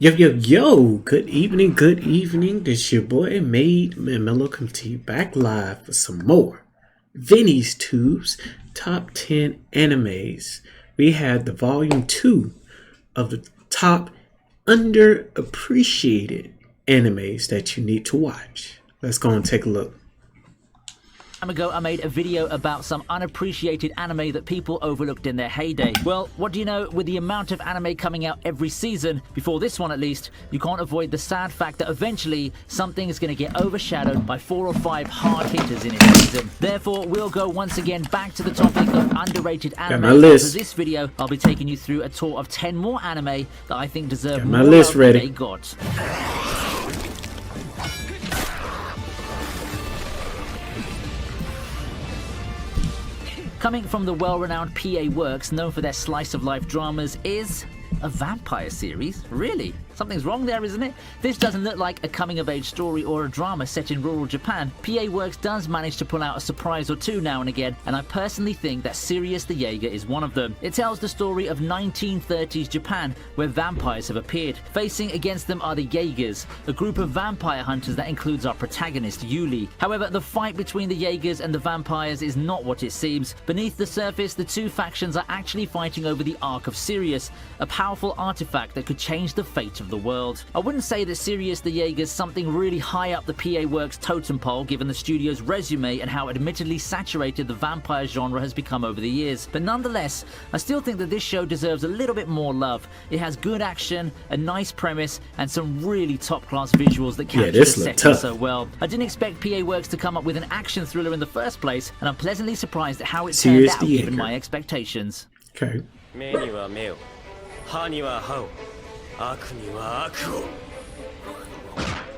Yo, yo, yo, good evening, good evening. This your boy MadeMenMelo come to you back live for some more Vinny's Tubes Top 10 Animes. We had the volume 2 of the top underappreciated animes that you need to watch. Let's go and take a look. Time ago, I made a video about some unappreciated anime that people overlooked in their heyday. Well, what do you know, with the amount of anime coming out every season, before this one at least, you can't avoid the sad fact that eventually something is going to get overshadowed by 4 or 5 hard hitters in its season. Therefore, we'll go once again back to the topic of underrated anime. For this video, I'll be taking you through a tour of 10 more anime that I think deserve more love than they got. Coming from the well-renowned PA Works, known for their slice-of-life dramas, is a vampire series? Really? Something's wrong there, isn't it? This doesn't look like a coming-of-age story or a drama set in rural Japan. PA Works does manage to pull out a surprise or two now and again, and I personally think that Sirius the Jaeger is one of them. It tells the story of 1930s Japan, where vampires have appeared. Facing against them are the Jaegers, a group of vampire hunters that includes our protagonist, Yuli. However, the fight between the Jaegers and the vampires is not what it seems. Beneath the surface, the two factions are actually fighting over the Ark of Sirius, a powerful artifact that could change the fate of the world. I wouldn't say that Sirius the Jaeger is something really high up the PA Works totem pole given the studio's resume and how admittedly saturated the vampire genre has become over the years. But nonetheless, I still think that this show deserves a little bit more love. It has good action, a nice premise, and some really top-class visuals that capture the setting so well. I didn't expect PA Works to come up with an action thriller in the first place, and I'm pleasantly surprised at how it turned out given my expectations. Okay.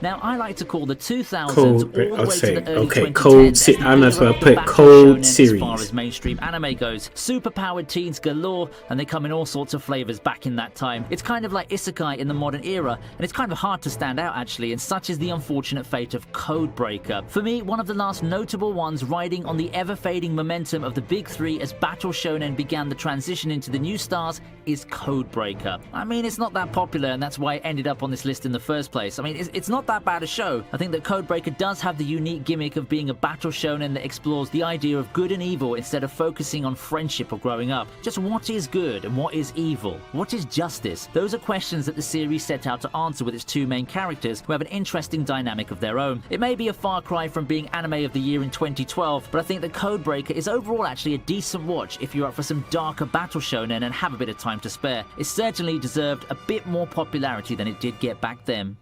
Now, I like to call the 2000s all the way to the early 2010s. Code, I might as well put Code series. As far as mainstream anime goes, super-powered teens galore, and they come in all sorts of flavors back in that time. It's kind of like isekai in the modern era, and it's kind of hard to stand out actually, and such is the unfortunate fate of Codebreaker. For me, one of the last notable ones riding on the ever-fading momentum of the big three as Battle Shonen began the transition into the new stars is Codebreaker. I mean, it's not that popular, and that's why it ended up on this list in the first place. I mean, it's not that bad a show. I think that Codebreaker does have the unique gimmick of being a battle shonen that explores the idea of good and evil instead of focusing on friendship or growing up. Just what is good and what is evil? What is justice? Those are questions that the series set out to answer with its two main characters who have an interesting dynamic of their own. It may be a far cry from being anime of the year in 2012, but I think that Codebreaker is overall actually a decent watch if you're up for some darker battle shonen and have a bit of time to spare. It certainly deserved a bit more popularity than it did get back then.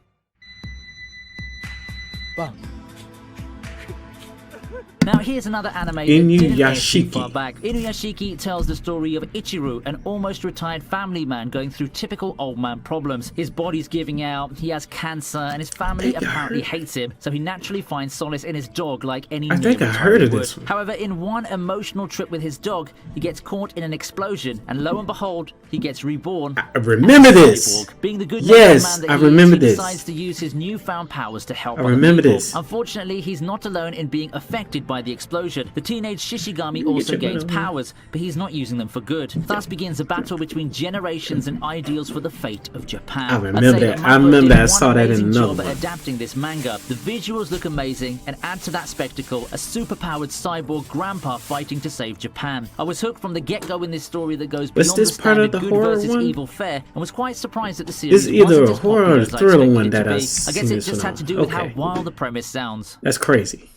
Now here's another anime that didn't air too far back. Inuyashiki tells the story of Ichiru, an almost retired family man going through typical old man problems. His body's giving out, he has cancer, and his family apparently hates him, so he naturally finds solace in his dog like any I think I heard of this one. However, in one emotional trip with his dog, he gets caught in an explosion, and lo and behold, he gets reborn. I remember this. Being the good man that I remember this. He decides to use his newfound powers to help I remember this. Unfortunately, he's not alone in being affected by the explosion. The teenage Shishigami also gains powers, but he's not using them for good. Thus begins a battle between generations and ideals for the fate of Japan. I remember that. I remember that. I saw that in another one. Adapting this manga, the visuals look amazing, and add to that spectacle a superpowered cyborg grandpa fighting to save Japan. I was hooked from the get-go in this story that goes beyond the standard good versus evil fare, and was quite surprised that the series is either a horror or as thriller one that I guess it just had to do with how wild the premise sounds. That's crazy.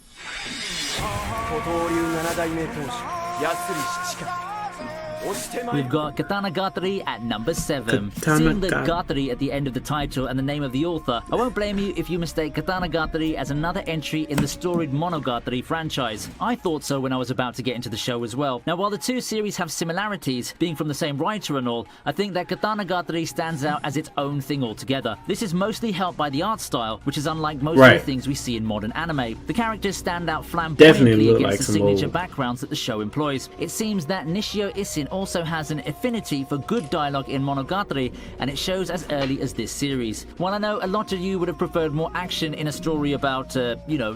We've got Katana Gathering at number 7. Seeing the Gathering at the end of the title and the name of the author, I won't blame you if you mistake Katana Gathering as another entry in the storied Monogatari franchise. I thought so when I was about to get into the show as well. Now, while the two series have similarities, being from the same writer and all, I think that Katana Gathering stands out as its own thing altogether. This is mostly helped by the art style, which is unlike most of the things we see in modern anime. The characters stand out flamboyantly against the signature backgrounds that the show employs. It seems that Nishio Isin also has an affinity for good dialogue in Monogatari, and it shows as early as this series. While I know a lot of you would have preferred more action in a story about,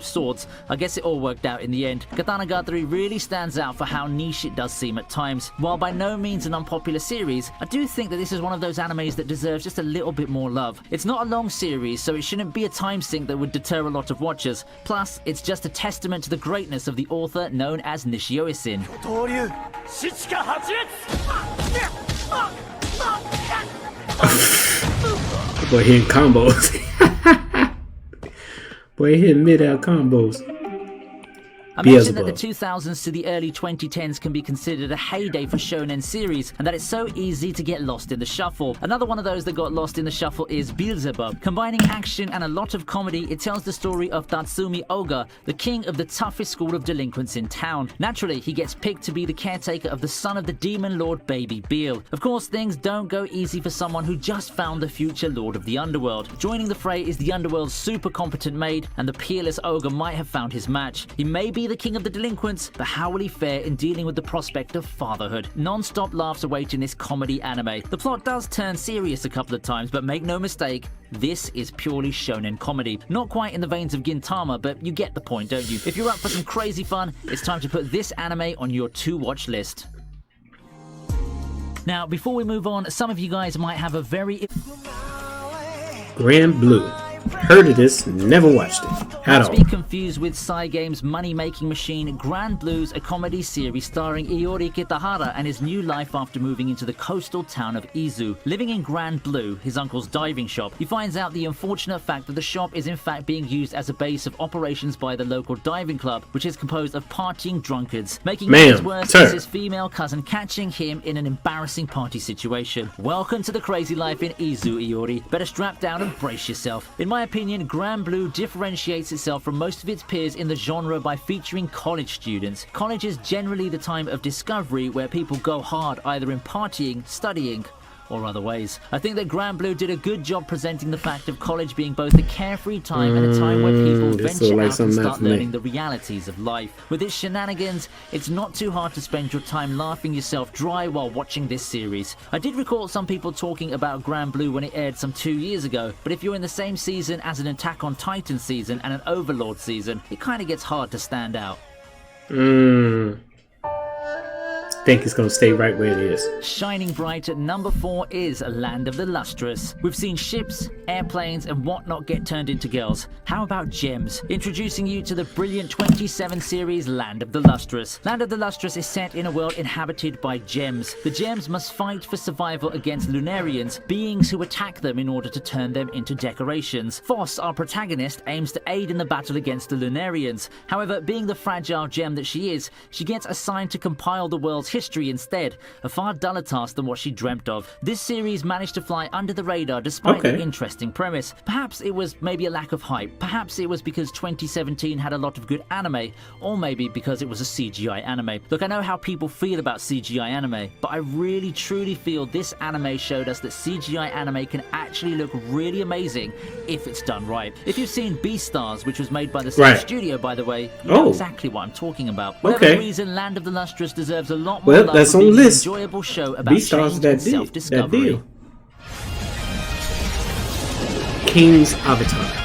swords, I guess it all worked out in the end. Katana Gathering really stands out for how niche it does seem at times. While by no means an unpopular series, I do think that this is one of those animes that deserves just a little bit more love. It's not a long series, so it shouldn't be a time sink that would deter a lot of watchers. Plus, it's just a testament to the greatness of the author known as Nishio Isin. Boy, hitting combos. Boy, hitting mid-out combos. I mentioned that the 2000s to the early 2010s can be considered a heyday for shonen series, and that it's so easy to get lost in the shuffle. Another one of those that got lost in the shuffle is Bilzebob. Combining action and a lot of comedy, it tells the story of Tatsumi Oga, the king of the toughest school of delinquents in town. Naturally, he gets picked to be the caretaker of the son of the demon lord Baby Beal. Of course, things don't go easy for someone who just found the future lord of the underworld. Joining the fray is the underworld's super competent maid, and the peerless Oga might have found his match. He may be the king of the delinquents, but how will he fare in dealing with the prospect of fatherhood? Non-stop laughs await in this comedy anime. The plot does turn serious a couple of times, but make no mistake, this is purely shonen comedy. Not quite in the veins of Gintama, but you get the point, don't you? If you're up for some crazy fun, it's time to put this anime on your to-watch list. Now, before we move on, some of you guys might have a very... Grand Blue. Heard of this, never watched it at all. Not to be confused with Cygame's money-making machine, Grand Blue's a comedy series starring Iori Kitahara and his new life after moving into the coastal town of Izu. Living in Grand Blue, his uncle's diving shop, he finds out the unfortunate fact that the shop is in fact being used as a base of operations by the local diving club, which is composed of partying drunkards. Making matters worse is his female cousin catching him in an embarrassing party situation. Welcome to the crazy life in Izu, Iori. Better strap down and brace yourself. In my opinion, Grand Blue differentiates itself from most of its peers in the genre by featuring college students. College is generally the time of discovery where people go hard either in partying, studying, or other ways. I think that Grand Blue did a good job presenting the fact of college being both a carefree time and a time where people venture out and start learning the realities of life. With its shenanigans, it's not too hard to spend your time laughing yourself dry while watching this series. I did recall some people talking about Grand Blue when it aired some 2 years ago, but if you're in the same season as an Attack on Titan season and an Overlord season, it kind of gets hard to stand out. Think it's gonna stay right where it is. Shining bright at number 4 is Land of the Lustrous. We've seen ships, airplanes, and whatnot get turned into girls. How about gems? Introducing you to the brilliant 27 series Land of the Lustrous. Land of the Lustrous is set in a world inhabited by gems. The gems must fight for survival against Lunarians, beings who attack them in order to turn them into decorations. Foss, our protagonist, aims to aid in the battle against the Lunarians. However, being the fragile gem that she is, she gets assigned to compile the world's history instead, a far duller task than what she dreamt of. This series managed to fly under the radar despite the interesting premise. Perhaps it was maybe a lack of hype, perhaps it was because 2017 had a lot of good anime, or maybe because it was a CGI anime. Look, I know how people feel about CGI anime, but I really truly feel this anime showed us that CGI anime can actually look really amazing if it's done right. If you've seen Beastars, which was made by the same studio by the way, you know exactly what I'm talking about. Whatever the reason, Land of the Lustrous deserves a lot more love for being an enjoyable show about change and self-discovery. King's Avatar.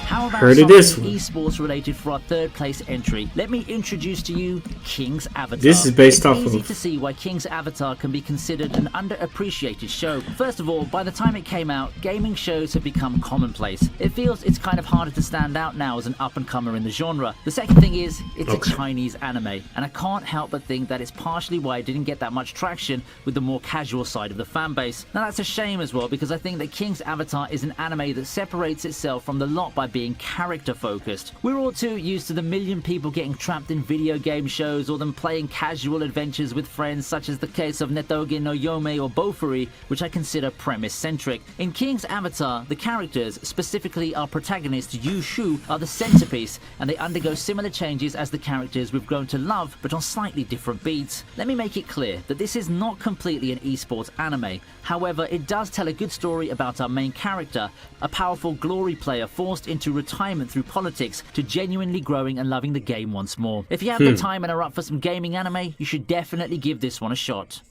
How about Heard of this one? esports related for our third place entry? Let me introduce to you King's Avatar. This is based off of... It's easy to see why King's Avatar can be considered an underappreciated show. First of all, by the time it came out, gaming shows have become commonplace. It feels it's kind of harder to stand out now as an up-and-comer in the genre. The second thing is, it's a Chinese anime, and I can't help but think that it's partially why it didn't get that much traction with the more casual side of the fanbase. Now that's a shame as well, because I think that King's Avatar is an anime that separates itself from the lot by being character focused. We're all too used to the million people getting trapped in video game shows or them playing casual adventures with friends, such as the case of Netoge no Yome or Bofuri, which I consider premise centric. In King's Avatar, the characters, specifically our protagonist Yu Shu, are the centerpiece, and they undergo similar changes as the characters we've grown to love, but on slightly different beats. Let me make it clear that this is not completely an esports anime. However, it does tell a good story about our main character, a powerful glory player forced into retirement retirement through politics to genuinely growing and loving the game once more. If you have the time and are up for some gaming anime, you should definitely give this one a shot.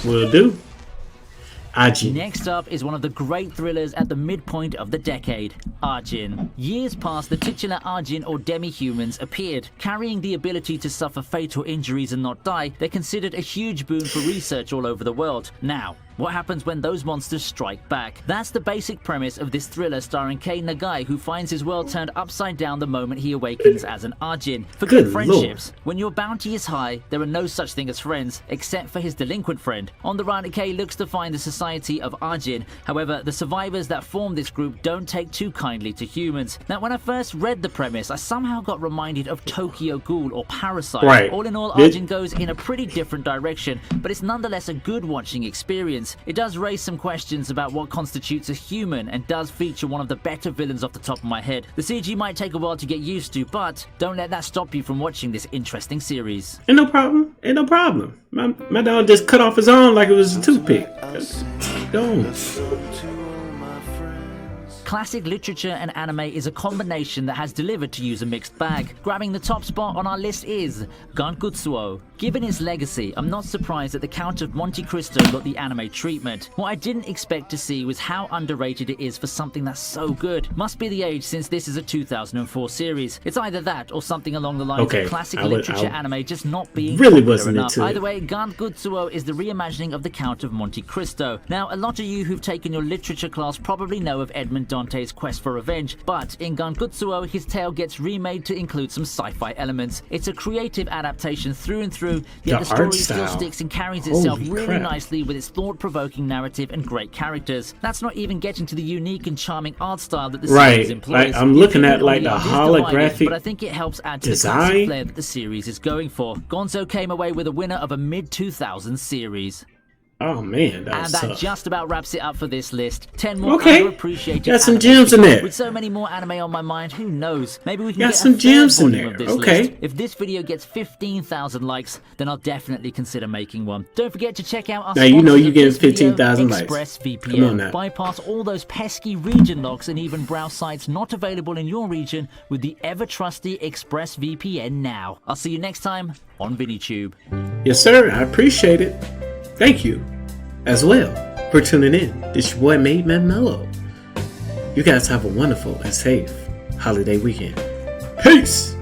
Will do. Ajin. Next up is one of the great thrillers at the midpoint of the decade, Ajin. Years past, the titular Ajin or demi-humans appeared. Carrying the ability to suffer fatal injuries and not die, they're considered a huge boon for research all over the world. Now, what happens when those monsters strike back? That's the basic premise of this thriller starring Kei Nagai, who finds his world turned upside down the moment he awakens as an Ajin. Forget friendships. Lord. When your bounty is high, there are no such thing as friends, except for his delinquent friend. On the run, Kei looks to find the society of Ajin. However, the survivors that form this group don't take too kindly to humans. Now, when I first read the premise, I somehow got reminded of Tokyo Ghoul or Parasite. Right. All in all, Ajin goes in a pretty different direction, but it's nonetheless a good watching experience. It does raise some questions about what constitutes a human and does feature one of the better villains off the top of my head. The CG might take a while to get used to, but don't let that stop you from watching this interesting series. Ain't no problem. Ain't no problem. My dog just cut off his arm like it was a toothpick. Don't. Classic literature and anime is a combination that has delivered, to use a mixed bag. Grabbing the top spot on our list is Gankutsuo. Given its legacy, I'm not surprised that the Count of Monte Cristo got the anime treatment. What I didn't expect to see was how underrated it is for something that's so good. Must be the age, since this is a 2004 series. It's either that or something along the lines of classic literature anime just not being really wasn't enough. into it. Either way, Gankutsuo is the reimagining of the Count of Monte Cristo. Now, a lot of you who've taken your literature class probably know of Edmond Dante's quest for revenge, but in Gankutsuo, his tale gets remade to include some sci-fi elements. It's a creative adaptation through and through, yet the story still sticks and carries itself really nicely with its thought-provoking narrative and great characters. That's not even getting to the unique and charming art style that the series employs. Like, I'm looking at like the holographic but I think it helps add to the classic flair that the series is going for. Gonzo came away with a winner of a mid-2000s series. Oh man, and that tough. Just about wraps it up for this list. 10 more underappreciated. Got some gems in there. With so many more anime on my mind, who knows? Maybe we can get some gems in there. List. If this video gets 15,000 likes, then I'll definitely consider making one. Don't forget to check out our now you know you get 15,000 likes. ExpressVPN. Come on now. Bypass all those pesky region locks and even browse sites not available in your region with the ever-trusty ExpressVPN now. I'll see you next time on ViniTube. Yes, sir. I appreciate it. Thank you as well for tuning in. This your boy MadeMenMelo. You guys have a wonderful and safe holiday weekend. Peace!